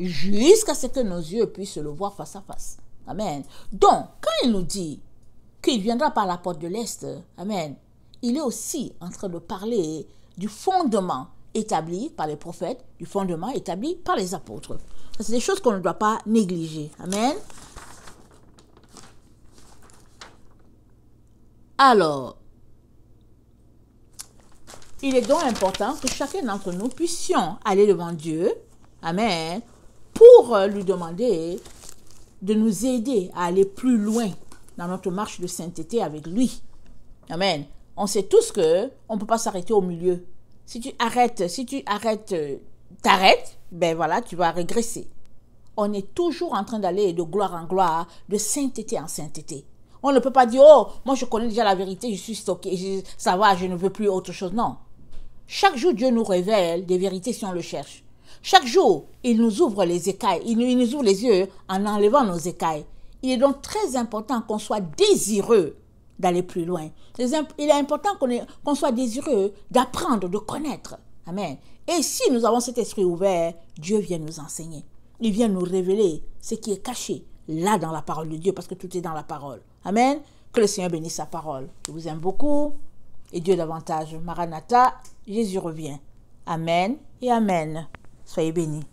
jusqu'à ce que nos yeux puissent le voir face à face. Amen. Donc, quand il nous dit qu'il viendra par la porte de l'Est, amen, il est aussi en train de parler du fondement établi par les prophètes, du fondement établi par les apôtres. C'est des choses qu'on ne doit pas négliger. Amen. Alors, il est donc important que chacun d'entre nous puissions aller devant Dieu, amen, pour lui demander de nous aider à aller plus loin dans notre marche de sainteté avec lui. Amen. On sait tous que on ne peut pas s'arrêter au milieu. Si tu arrêtes, t'arrêtes, ben voilà, tu vas régresser. On est toujours en train d'aller de gloire en gloire, de sainteté en sainteté. On ne peut pas dire, oh, moi je connais déjà la vérité, je suis stocké, ça va, je ne veux plus autre chose. Non. Chaque jour, Dieu nous révèle des vérités si on le cherche. Chaque jour, il nous ouvre les écailles, il nous ouvre les yeux en enlevant nos écailles. Il est donc très important qu'on soit désireux d'aller plus loin. Il est important qu'on soit désireux d'apprendre, de connaître. Amen. Et si nous avons cet esprit ouvert, Dieu vient nous enseigner. Il vient nous révéler ce qui est caché là dans la parole de Dieu, parce que tout est dans la parole. Amen. Que le Seigneur bénisse sa parole. Je vous aime beaucoup. Et Dieu davantage. Maranatha, Jésus revient. Amen et amen. Soyez bénis.